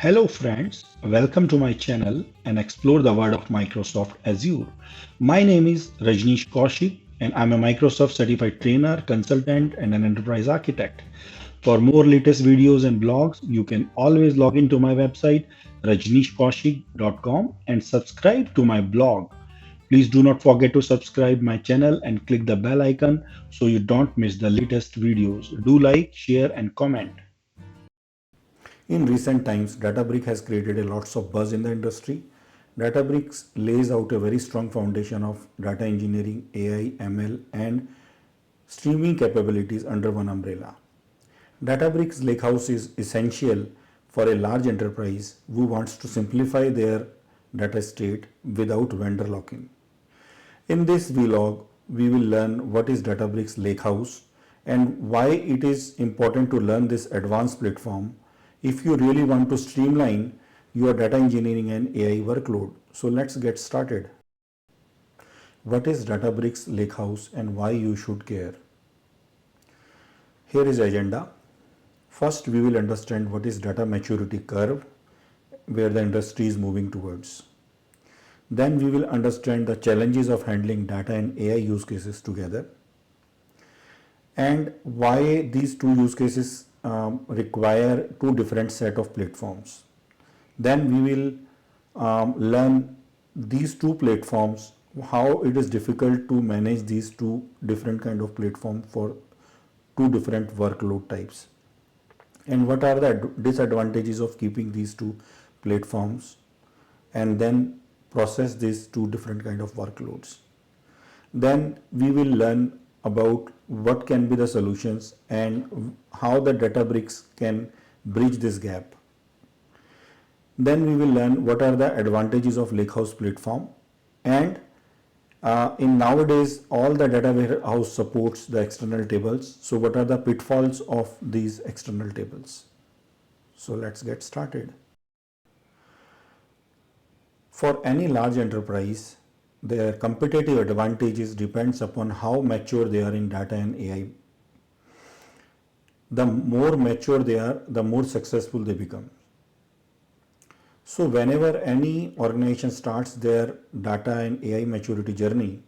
Hello friends, welcome to my channel and explore the world of Microsoft Azure. My name is Rajneesh Kaushik and I'm a Microsoft certified trainer, consultant and an enterprise architect. For more latest videos and blogs, you can always log into my website rajneeshkaushik.com and subscribe to my blog. Please do not forget to subscribe my channel and click the bell icon so you don't miss the latest videos. Do like, share and comment. In recent times, Databricks has created a lots of buzz in the industry. Databricks lays out a very strong foundation of data engineering, AI, ML, and streaming capabilities under one umbrella. Databricks Lakehouse is essential for a large enterprise who wants to simplify their data estate without vendor lock-in. In this vlog, we will learn what is Databricks Lakehouse and why it is important to learn this advanced platform if you really want to streamline your data engineering and AI workload. So let's get started. What is Databricks Lakehouse and why you should care? Here is agenda. First, we will understand what is data maturity curve, where the industry is moving towards. Then we will understand the challenges of handling data and AI use cases together and why these two use cases require two different set of platforms. Then we will learn these two platforms, how it is difficult to manage these two different kind of platform for two different workload types, and what are the disadvantages of keeping these two platforms, and then process these two different kind of workloads. Then we will learn about what can be the solutions and how the Databricks can bridge this gap. Then we will learn what are the advantages of Lakehouse platform, and in nowadays all the data warehouse supports the external tables. So what are the pitfalls of these external tables? So let's get started. For any large enterprise, their competitive advantages depends upon how mature they are in data and AI. The more mature they are, the more successful they become. So whenever any organization starts their data and AI maturity journey,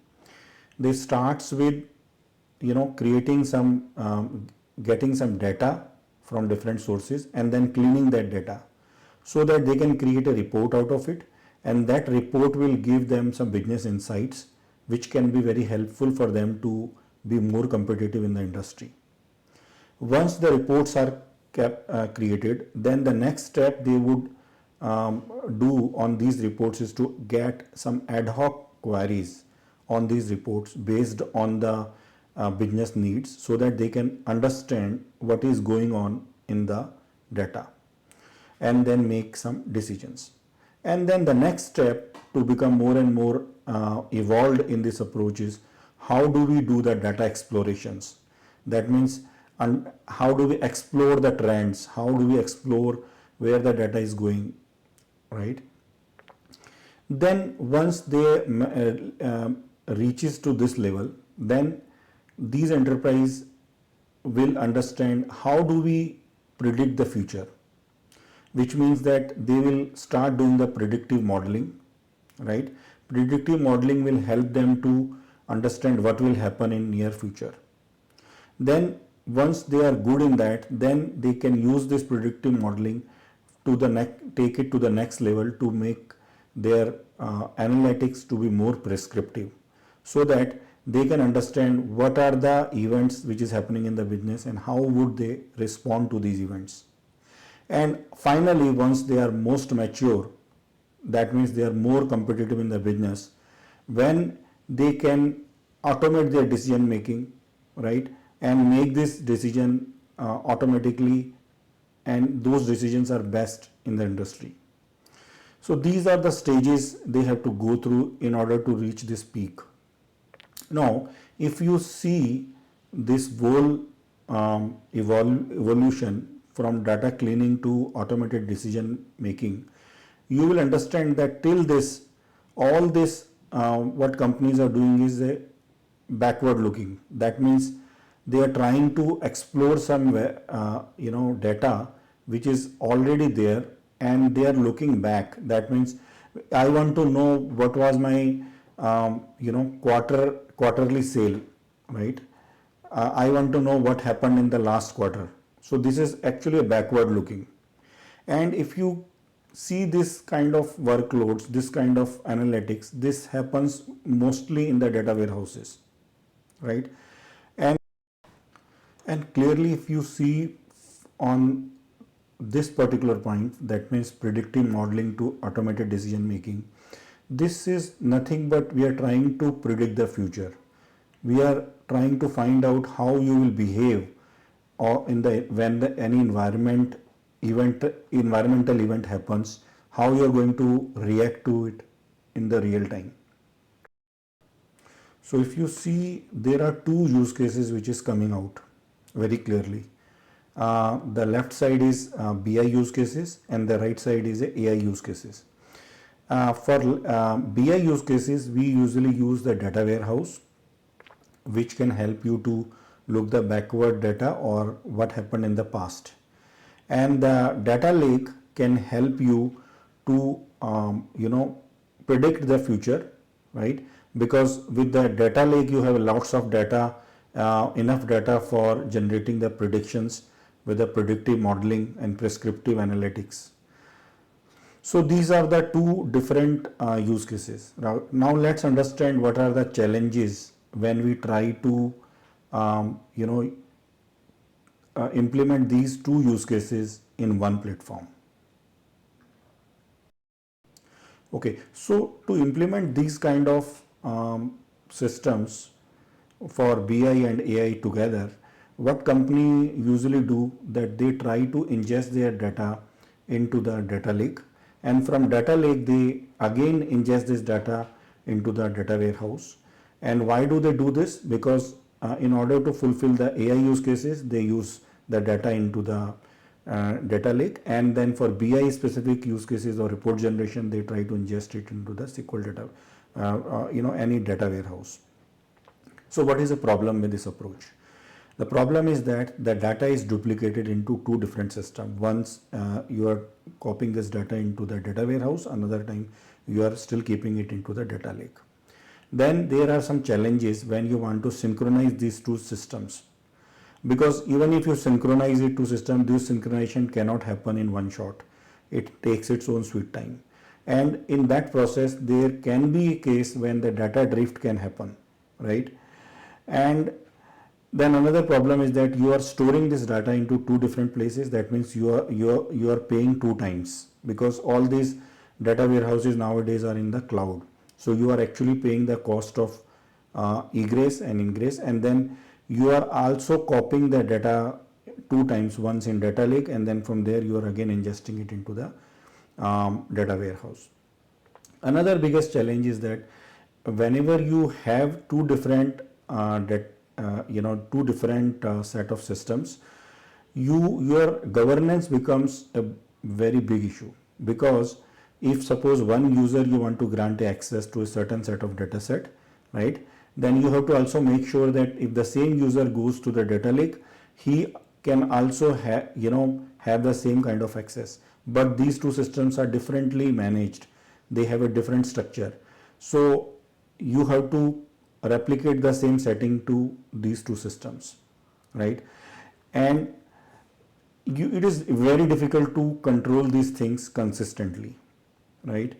they starts with creating some getting some data from different sources and then cleaning that data so that they can create a report out of it, and that report will give them some business insights which can be very helpful for them to be more competitive in the industry. Once the reports are created, then the next step they would do on these reports is to get some ad hoc queries on these reports based on the business needs, so that they can understand what is going on in the data and then make some decisions. And then the next step to become more and more evolved in this approach is how do we do the data explorations. That means how do we explore the trends, how do we explore where the data is going, right? Then once they reaches to this level, then these enterprise will understand how do we predict the future, which means that they will start doing the predictive modeling, right? Predictive modeling will help them to understand what will happen in near future. Then once they are good in that, then they can use this predictive modeling to take it to the next level to make their analytics to be more prescriptive, so that they can understand what are the events which is happening in the business and how would they respond to these events. And finally, once they are most mature, that means they are more competitive in the business, when they can automate their decision making, right, and make this decision automatically, and those decisions are best in the industry. So these are the stages they have to go through in order to reach this peak. Now, if you see this whole evolution from data cleaning to automated decision making, you will understand that till this, all this what companies are doing is a backward looking. That means they are trying to explore some data which is already there and they are looking back. That means I want to know what was my quarterly sale, right? I want to know what happened in the last quarter. So this is actually a backward looking. And if you see this kind of workloads, this kind of analytics, this happens mostly in the data warehouses, right? And clearly, if you see on this particular point, that means predictive modeling to automated decision making, this is nothing but we are trying to predict the future. We are trying to find out how you will behave or in the when any environmental event happens, how you are going to react to it in the real time. So if you see, there are two use cases which is coming out very clearly. The left side is BI use cases and the right side is AI use cases. For BI use cases, we usually use the data warehouse, which can help you to look the backward data or what happened in the past. And the data lake can help you to predict the future, right? Because with the data lake you have lots of data, enough data for generating the predictions with the predictive modeling and prescriptive analytics. So these are the two different use cases. Now let's understand what are the challenges when we try to implement these two use cases in one platform. Okay, so to implement these kind of systems for BI and AI together, what company usually do that they try to ingest their data into the data lake, and from data lake they again ingest this data into the data warehouse. And why do they do this? Because in order to fulfill the AI use cases, they use the data into the data lake, and then for BI specific use cases or report generation, they try to ingest it into the SQL data, any data warehouse. So what is the problem with this approach? The problem is that the data is duplicated into two different systems. Once you are copying this data into the data warehouse, another time you are still keeping it into the data lake. Then there are some challenges when you want to synchronize these two systems, because even if you synchronize it to system, this synchronization cannot happen in one shot. It takes its own sweet time, and in that process there can be a case when the data drift can happen, right? And then another problem is that you are storing this data into two different places. That means you are paying two times, because all these data warehouses nowadays are in the cloud. So you are actually paying the cost of egress and ingress, and then you are also copying the data two times, once in data lake, and then from there you are again ingesting it into the data warehouse. Another biggest challenge is that whenever you have two different set of systems, your governance becomes a very big issue. Because if suppose one user you want to grant access to a certain set of data set, right, then you have to also make sure that if the same user goes to the data lake, he can also have the same kind of access. But these two systems are differently managed, they have a different structure. So you have to replicate the same setting to these two systems, right? And it is very difficult to control these things consistently, right?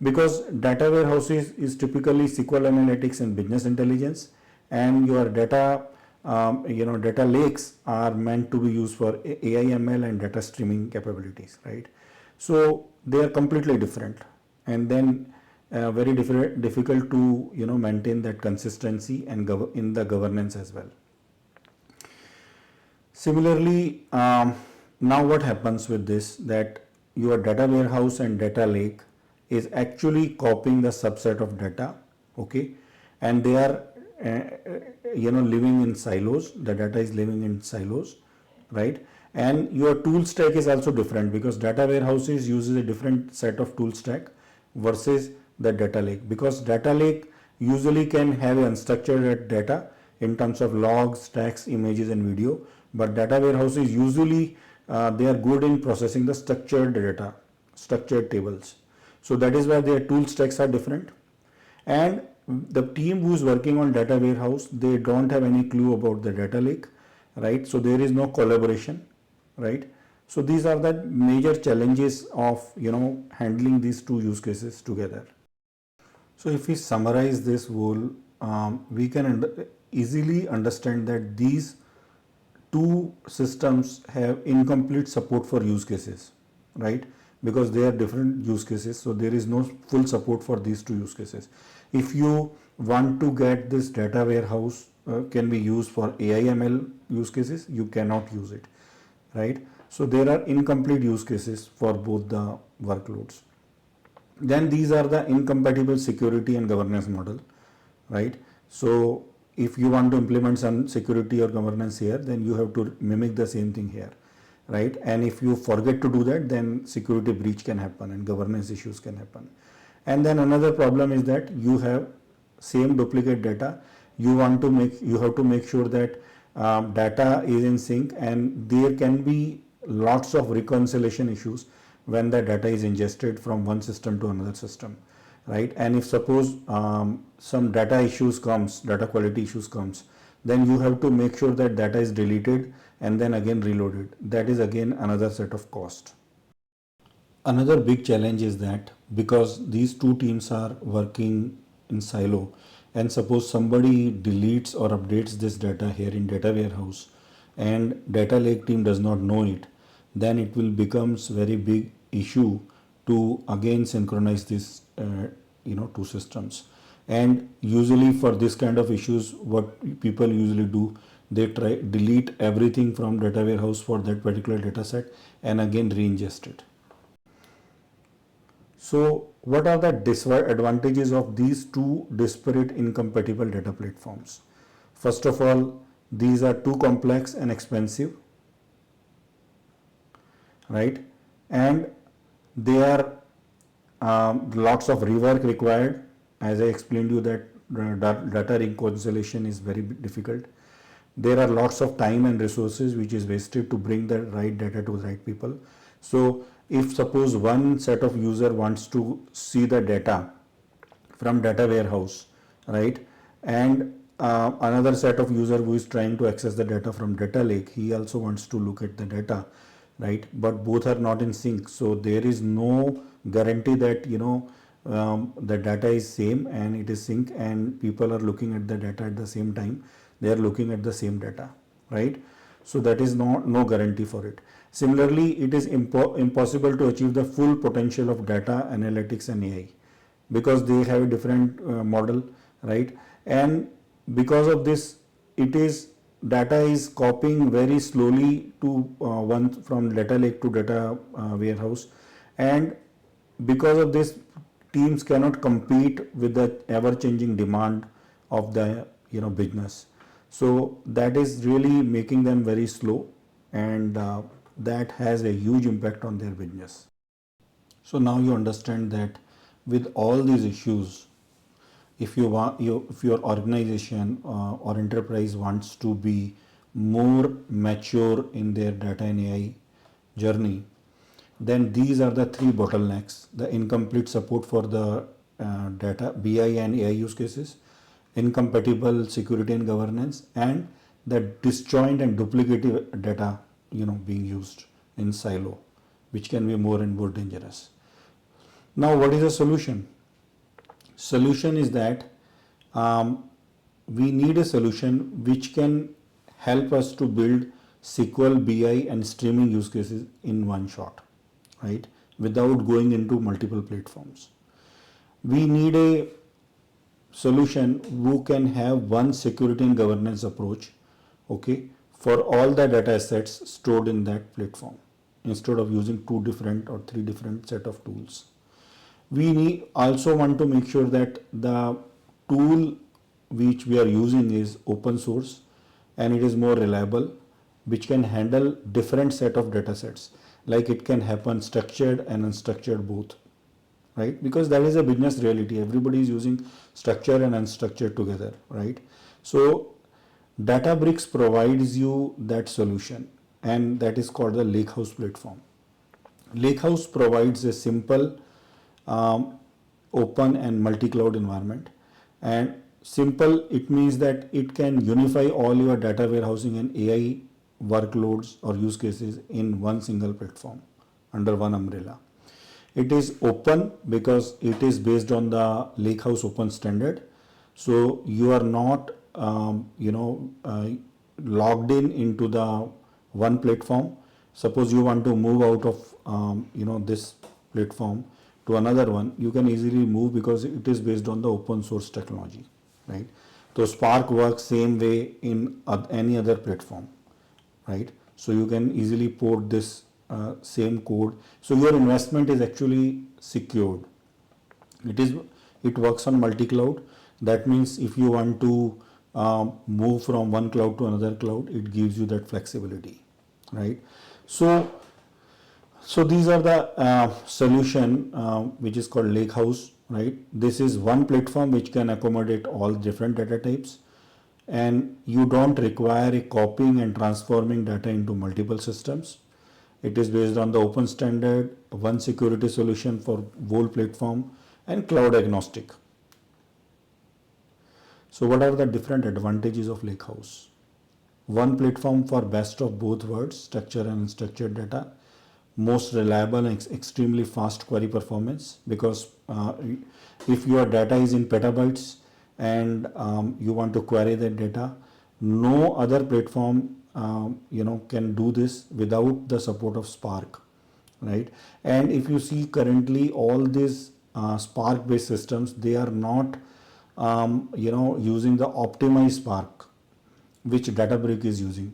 Because data warehouses is typically SQL analytics and business intelligence, and your data data lakes are meant to be used for AI ML and data streaming capabilities, right? So they are completely different, and then very difficult to maintain that consistency and in the governance as well. Similarly, now what happens with this, that your data warehouse and data lake is actually copying the subset of data, okay, and they are living in silos. The data is living in silos, right? And your tool stack is also different, because data warehouses uses a different set of tool stack versus the data lake, because data lake usually can have unstructured data in terms of logs, text, images and video, but data warehouses usually they are good in processing the structured data. structured tables. So that is why their tool stacks are different. And the team who's working on data warehouse, they don't have any clue about the data lake, right? So there is no collaboration, right? So these are the major challenges of handling these two use cases together. So if we summarize this whole, we can easily understand that these two systems have incomplete support for use cases, right? Because they are different use cases, so there is no full support for these two use cases. If you want to get this data warehouse can be used for AI ML use cases, you cannot use it, right? So there are incomplete use cases for both the workloads. Then these are the incompatible security and governance model, right? So if you want to implement some security or governance here, then you have to mimic the same thing here, right? And if you forget to do that, then security breach can happen and governance issues can happen. And then another problem is that you have same duplicate data. You have to make sure that data is in sync, and there can be lots of reconciliation issues when the data is ingested from one system to another system, right? And if suppose some data quality issues comes, then you have to make sure that data is deleted and then again reloaded. That is again another set of cost. Another big challenge is that because these two teams are working in silo, and suppose somebody deletes or updates this data here in data warehouse and data lake team does not know it, then it will becomes very big issue to again synchronize this two systems. And usually for this kind of issues, what people usually do, they try delete everything from data warehouse for that particular data set and again re-ingest it. So what are the disadvantages of these two disparate incompatible data platforms? First of all, these are too complex and expensive, right? And they are lots of rework required. As I explained you that data reconciliation is very difficult. There are lots of time and resources which is wasted to bring the right data to the right people. So if suppose one set of user wants to see the data from data warehouse, right, and another set of user who is trying to access the data from data lake, he also wants to look at the data, right? But both are not in sync, so there is no guarantee that the data is same and it is sync and people are looking at the data at the same time. They are looking at the same data, right? So that is no guarantee for it. Similarly, it is impossible to achieve the full potential of data analytics and AI because they have a different model, right? And because of this, data is copying very slowly to one from data lake to data warehouse, and because of this, teams cannot compete with the ever-changing demand of the business. So that is really making them very slow, and that has a huge impact on their business. So now you understand that with all these issues, if your organization or enterprise wants to be more mature in their data and AI journey, then these are the three bottlenecks: the incomplete support for the data BI and AI use cases, incompatible security and governance, and the disjoint and duplicative data being used in silo, which can be more and more dangerous. Now what is the solution? Solution is that we need a solution which can help us to build SQL, BI and streaming use cases in one shot, right, without going into multiple platforms. We need a solution who can have one security and governance approach, okay, for all the data assets stored in that platform instead of using two different or three different set of tools. We also want to make sure that the tool which we are using is open source and it is more reliable, which can handle different set of data sets, like it can happen structured and unstructured both, right? Because that is a business reality. Everybody is using structured and unstructured together, right? So Databricks provides you that solution, and that is called the Lakehouse platform. Lakehouse provides a simple, um, open and multi-cloud environment. And simple, it means that it can unify all your data warehousing and AI workloads or use cases in one single platform under one umbrella. It is open because it is based on the Lakehouse open standard. So you are not, logged in into the one platform. Suppose you want to move out of, this platform to another one, you can easily move because it is based on the open source technology, right? So Spark works same way in any other platform, right? So you can easily port this same code. So your investment is actually secured. It works on multi-cloud. That means if you want to move from one cloud to another cloud, it gives you that flexibility, right? So these are the solution which is called Lakehouse, right? This is one platform which can accommodate all different data types, and you don't require a copying and transforming data into multiple systems. It is based on the open standard, one security solution for whole platform, and cloud agnostic. So what are the different advantages of Lakehouse? One platform for best of both worlds, structured and unstructured data, most reliable and extremely fast query performance, because if your data is in petabytes and you want to query that data, no other platform can do this without the support of Spark, right? And if you see currently all these Spark based systems, they are not using the optimized Spark which Databricks is using.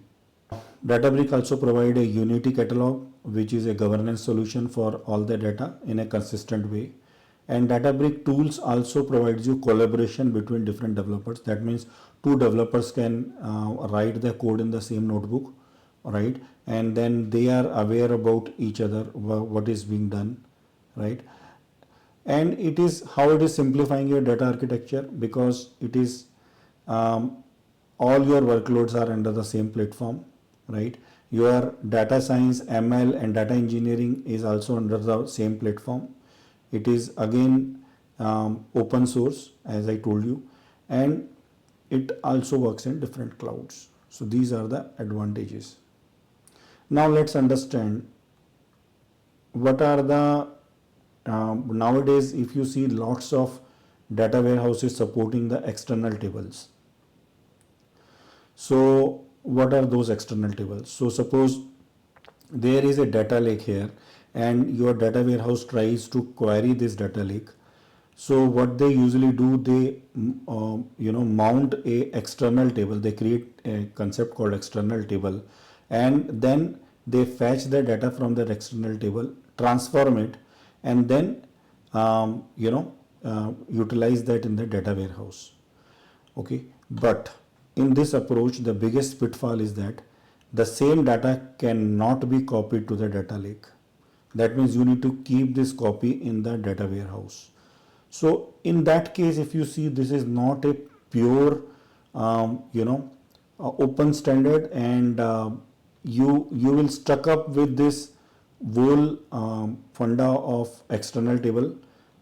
Databricks also provide a Unity catalog, which is a governance solution for all the data in a consistent way. And Databricks tools also provides you collaboration between different developers. That means two developers can write the code in the same notebook, right? And then they are aware about each other, what is being done, right? And it is how it is simplifying your data architecture, because it is all your workloads are under the same platform, right? Your data science, ML and data engineering is also under the same platform. It is again open source, as I told you, and it also works in different clouds. So these are the advantages. Now let's understand what are the nowadays, if you see lots of data warehouses supporting the external tables. So what are those external tables? So suppose there is a data lake here and your data warehouse tries to query this data lake. So what they usually do, they mount a external table. They create a concept called external table, and then they fetch the data from that external table, transform it, and then utilize that in the data warehouse. Okay, but in this approach, the biggest pitfall is that the same data cannot be copied to the data lake. That means you need to keep this copy in the data warehouse. So in that case, if you see, this is not a pure open standard, and you will stuck up with this whole funda of external table,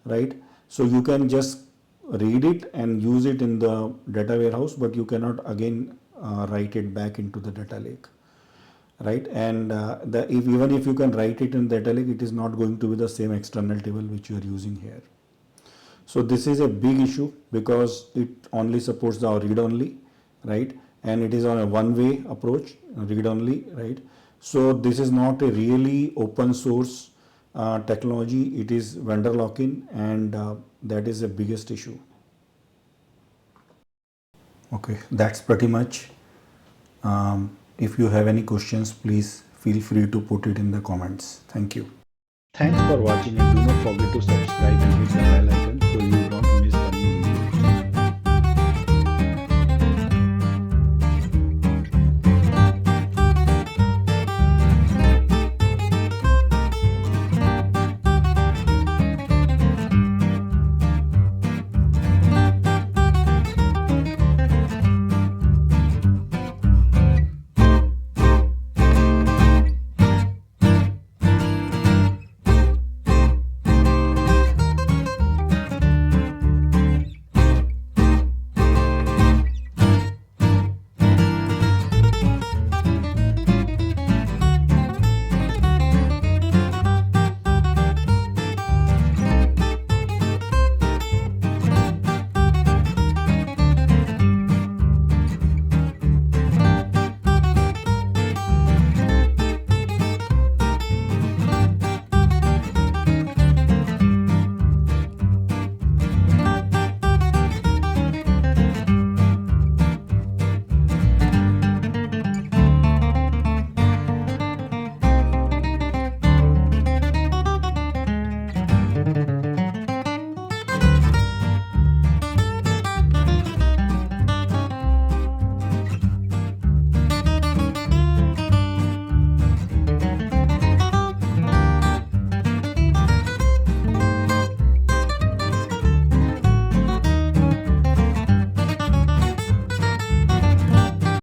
right? So you can just read it and use it in the data warehouse, but you cannot again write it back into the data lake, right? And even if you can write it in data lake, it is not going to be the same external table which you are using here. So this is a big issue because it only supports the read only, right? And it is on a one-way approach, read only, right? So this is not a really open source technology. It is vendor lock-in, and that is the biggest issue. Okay, that's pretty much. If you have any questions, please feel free to put it in the comments. Thank you. Thanks for watching, and do not forget to subscribe and hit the bell icon so you don't